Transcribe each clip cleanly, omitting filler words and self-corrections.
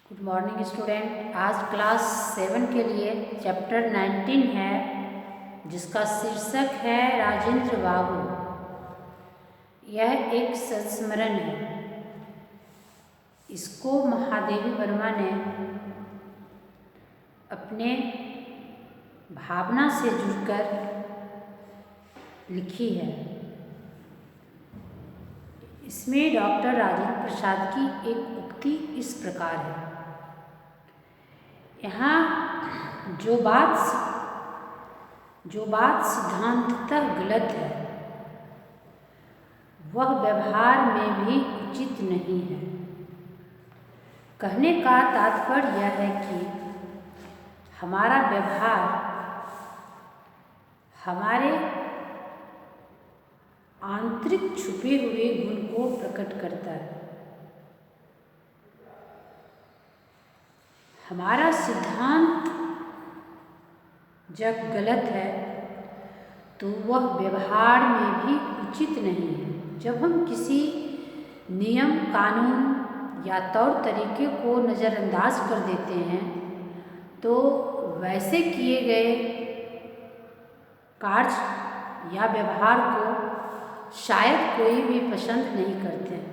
Good morning student. आज class 7 के लिए चैप्टर 19 है जिसका शीर्षक है राजेंद्र बाबू। यह एक संस्मरण है। इसको महादेवी वर्मा ने अपने भावना से जुड़कर लिखी है। इसमें डॉक्टर राजेंद्र प्रसाद की एक उक्ति इस प्रकार है। यहाँ जो बात सिद्धांततः गलत है वह व्यवहार में भी उचित नहीं है। कहने का तात्पर्य यह है कि हमारा व्यवहार हमारे आंतरिक छुपे हुए गुण को प्रकट करता है। हमारा सिद्धांत जब गलत है तो वह व्यवहार में भी उचित नहीं है। जब हम किसी नियम, कानून या तौर तरीके को नज़रअंदाज कर देते हैं तो वैसे किए गए कार्य या व्यवहार को शायद कोई भी पसंद नहीं करते।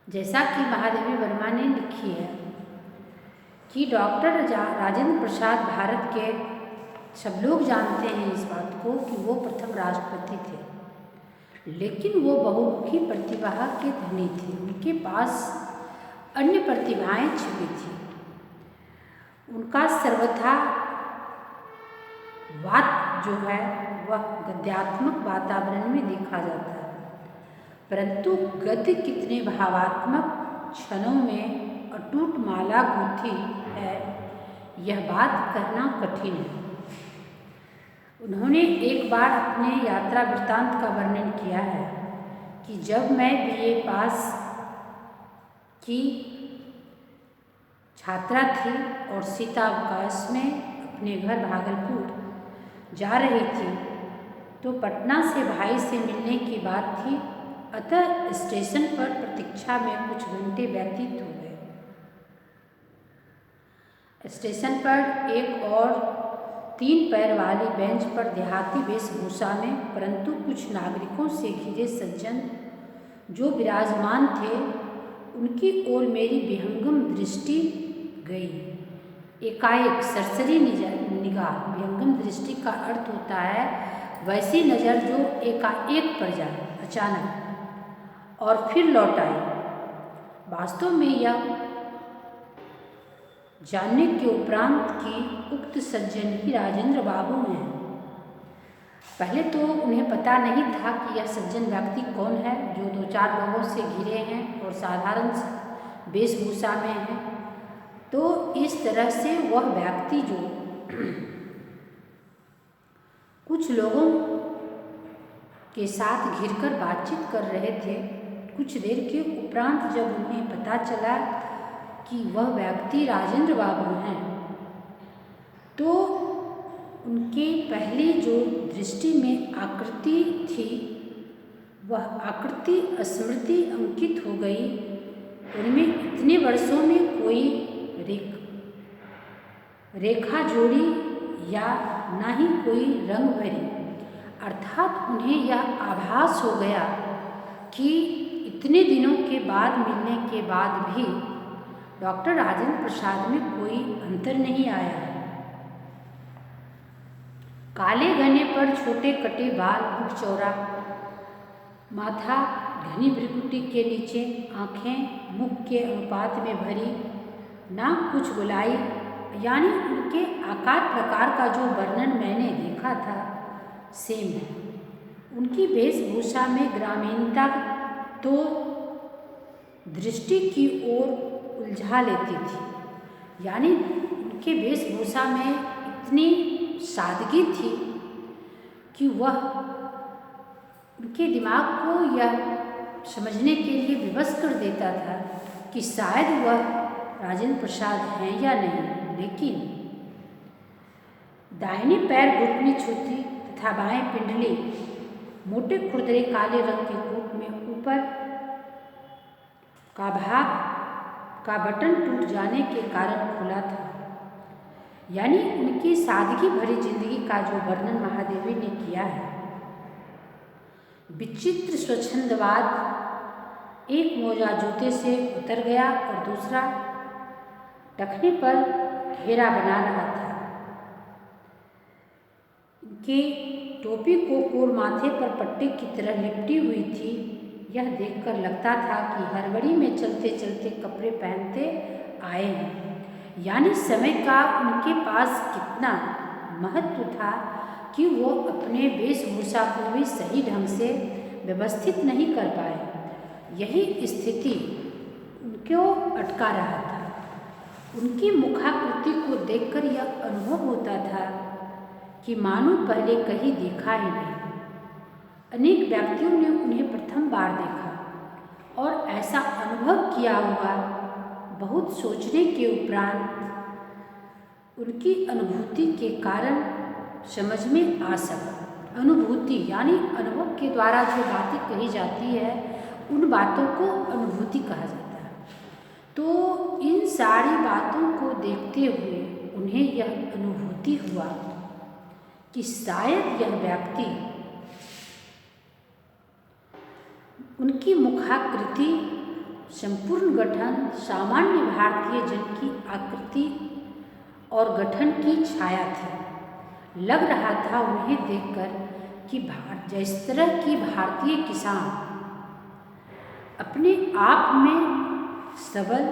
जैसा कि महादेवी वर्मा ने लिखी है कि डॉक्टर राजेंद्र प्रसाद भारत के सब लोग जानते हैं इस बात को कि वो प्रथम राष्ट्रपति थे, लेकिन वो बहुमुखी प्रतिभा के धनी थे। उनके पास अन्य प्रतिभाएं छिपी थी। उनका सर्वथा वाद जो है वह गद्यात्मक वातावरण में देखा जाता है, परंतु गद्य कितने भावात्मक क्षणों में अटूट माला गूंथी है यह बात कहना कठिन है। उन्होंने एक बार अपने यात्रा वृत्तांत का वर्णन किया है कि जब मैं BA पास की छात्रा थी और शीतावकाश में अपने घर भागलपुर जा रही थी तो पटना से भाई से मिलने की बात थी, अतः स्टेशन पर प्रतीक्षा में कुछ घंटे व्यतीत हो गए। स्टेशन पर एक और 3 पैर वाली बेंच पर देहाती वेशभूषा में परंतु कुछ नागरिकों से घिरे सज्जन जो विराजमान थे, उनकी ओर मेरी विहंगम दृष्टि गई। एकाएक सरसरी निगाह, विहंगम दृष्टि का अर्थ होता है वैसी नज़र जो एकाएक पड़ जाए, अचानक, और फिर लौट आई। वास्तव में यह जानने के उपरांत कि उक्त सज्जन ही राजेंद्र बाबू हैं। पहले तो उन्हें पता नहीं था कि यह सज्जन व्यक्ति कौन है जो 2-4 लोगों से घिरे हैं और साधारण वेशभूषा में है। तो इस तरह से वह व्यक्ति जो कुछ लोगों के साथ घिरकर बातचीत कर रहे थे, कुछ देर के उपरांत जब उन्हें पता चला कि वह व्यक्ति राजेंद्र बाबू हैं तो उनके पहली जो दृष्टि में आकृति थी वह आकृति स्मृति अंकित हो गई। उनमें इतने वर्षों में कोई रेखा जोड़ी या ना ही कोई रंग भरी, अर्थात उन्हें यह आभास हो गया कि इतने दिनों के बाद मिलने के बाद भी डॉक्टर राजेंद्र प्रसाद में कोई अंतर नहीं आया है। काले घने पर छोटे कटे बाल, मुख चौड़ा माथा, घनी भ्रुकुटी के नीचे आँखें मुख के अनुपात में भरी, नाक कुछ गोलाई, यानी उनके आकार प्रकार का जो वर्णन मैंने देखा था सेम है। उनकी वेशभूषा में ग्रामीणता तो दृष्टि की ओर उलझा लेती थी, यानी उनके वेशभूषा में इतनी सादगी थी कि वह उनके दिमाग को यह समझने के लिए विवश कर देता था कि शायद वह राजेंद्र प्रसाद हैं या नहीं। लेकिन दाहिने पैर घुटने छूती तथा बाएं पिंडली मोटे खुरदरे काले रंग के कोट में ऊपर का भाग का बटन टूट जाने के कारण खुला था। यानी उनकी सादगी भरी जिंदगी का जो वर्णन महादेवी ने किया है। विचित्र स्वच्छंदवाद एक मोजा जूते से उतर गया और दूसरा टखने पर घेरा बना रहा था। इनके टोपी को कोर माथे पर पट्टे की तरह लिपटी हुई थी। यह देखकर लगता था कि हड़बड़ी में चलते चलते कपड़े पहनते आए हैं। यानी समय का उनके पास कितना महत्व था कि वो अपने वेशभूषा को भी सही ढंग से व्यवस्थित नहीं कर पाए। यही स्थिति उनको अटका रहा था। उनकी मुखाकृति को देखकर यह अनुभव होता था कि मानो पहले कहीं देखा ही नहीं। अनेक व्यक्तियों ने उन्हें प्रथम बार देखा और ऐसा अनुभव किया होगा। बहुत सोचने के उपरांत उनकी अनुभूति के कारण समझ में आ सका। अनुभूति यानी अनुभव के द्वारा जो बातें कही जाती है उन बातों को अनुभूति कहा जाता है। तो इन सारी बातों को देखते हुए उन्हें यह अनुभूति हुआ कि शायद यह व्यक्ति उनकी मुखाकृति, संपूर्ण गठन सामान्य भारतीय जन की आकृति और गठन की छाया थी। लग रहा था उन्हें देखकर कि जिस तरह की भारतीय किसान अपने आप में सबल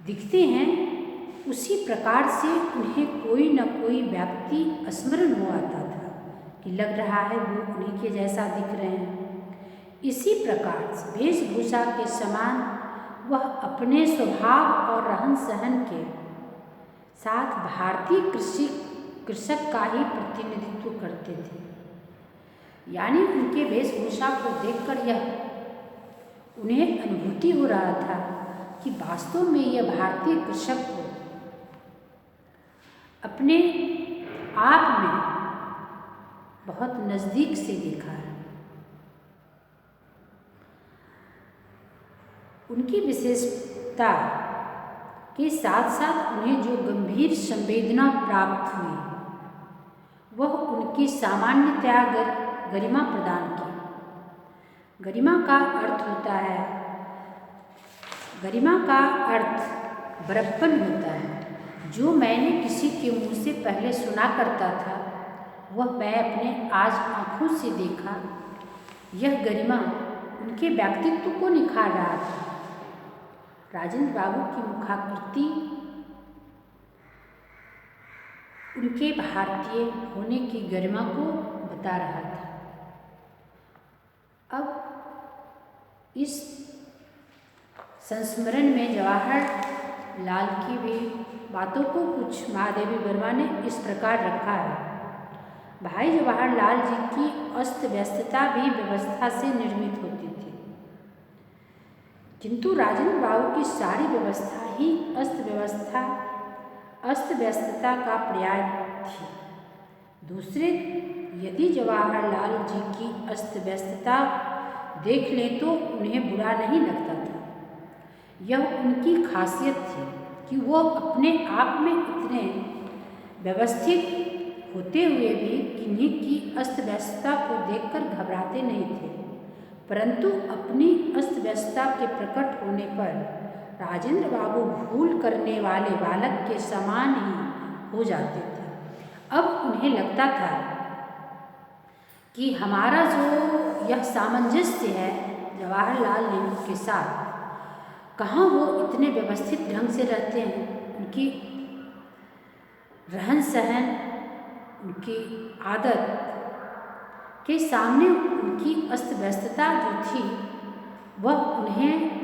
दिखते हैं, उसी प्रकार से उन्हें कोई न कोई व्यक्ति स्मरण हो आता था कि लग रहा है वो उन्हीं के जैसा दिख रहे हैं। इसी प्रकार वेशभूषा के समान वह अपने स्वभाव और रहन सहन के साथ भारतीय कृषक का ही प्रतिनिधित्व करते थे। यानी उनके वेशभूषा को देखकर यह उन्हें अनुभूति हो रहा था कि वास्तव में यह भारतीय कृषक को अपने आप में बहुत नज़दीक से देखा है। उनकी विशेषता के साथ साथ उन्हें जो गंभीर संवेदना प्राप्त हुई वह उनकी सामान्यतया गरिमा प्रदान की। गरिमा का अर्थ होता है, गरिमा का अर्थ बड़प्पन होता है। जो मैंने किसी के मुँह से पहले सुना करता था वह मैं अपने आज आँखों से देखा। यह गरिमा उनके व्यक्तित्व को निखार रहा था। राजेंद्र बाबू की मुखाकृति उनके भारतीय होने की गरिमा को बता रहा था। अब इस संस्मरण में जवाहरलाल की भी बातों को कुछ महादेवी वर्मा ने इस प्रकार रखा है। भाई जवाहरलाल जी की अस्त व्यस्तता भी व्यवस्था से निर्मित होती थी, किंतु राजेंद्र बाबू की सारी व्यवस्था ही अस्त व्यस्तता का पर्याय थी। दूसरे यदि जवाहरलाल जी की अस्त व्यस्तता देख लें तो उन्हें बुरा नहीं लगता था। यह उनकी खासियत थी कि वो अपने आप में इतने व्यवस्थित होते हुए भी किन्हीं की अस्त व्यस्तता को देखकर घबराते नहीं थे, परंतु अपनी अस्त व्यस्तता के प्रकट होने पर राजेंद्र बाबू भूल करने वाले बालक के समान ही हो जाते थे। अब उन्हें लगता था कि हमारा जो यह सामंजस्य है जवाहरलाल नेहरू के साथ, कहाँ वो इतने व्यवस्थित ढंग से रहते हैं। उनकी रहन सहन, उनकी आदत के सामने उनकी अस्त व्यस्तता जो थी वह उन्हें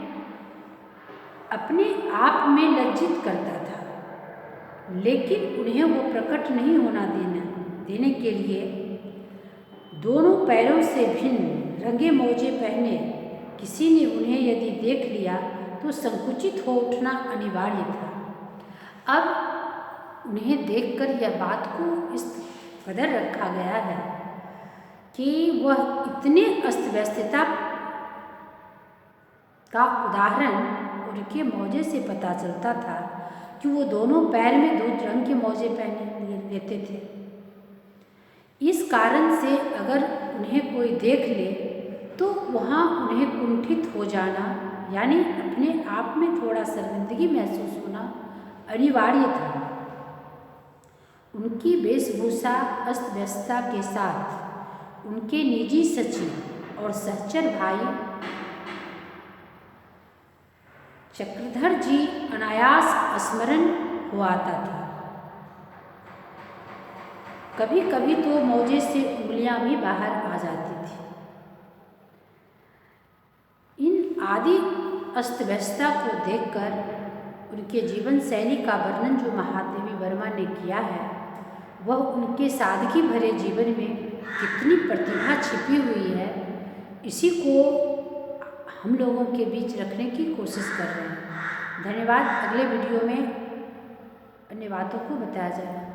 अपने आप में लज्जित करता था। लेकिन उन्हें वो प्रकट नहीं होना देने के लिए दोनों पैरों से भिन्न रंगे मोजे पहने किसी ने उन्हें यदि देख लिया तो संकुचित हो उठना अनिवार्य था। अब उन्हें देखकर यह बात को इस कदर रखा गया है कि वह इतने अस्त व्यस्तता का उदाहरण उनके मोजे से पता चलता था कि वो दोनों पैर में दूध रंग के मोजे पहने लेते थे। इस कारण से अगर उन्हें कोई देख ले तो वहाँ उन्हें कुंठित हो जाना यानी अपने आप में थोड़ा शर्मिंदगी महसूस होना अनिवार्य था। उनकी वेशभूषा अस्त व्यस्तता के साथ उनके निजी सचिव और सहचर भाई चक्रधर जी अनायास स्मरण हो आता था। कभी कभी तो मोजे से उंगलियां भी बाहर आ जाती थी। इन आदि अस्त व्यस्तता को देखकर उनके जीवन शैली का वर्णन जो महादेवी वर्मा ने किया है वह उनके सादगी भरे जीवन में कितनी प्रतिभा छिपी हुई है, इसी को हम लोगों के बीच रखने की कोशिश कर रहे हैं। धन्यवाद। अगले वीडियो में अन्य बातों को बताया जाएगा।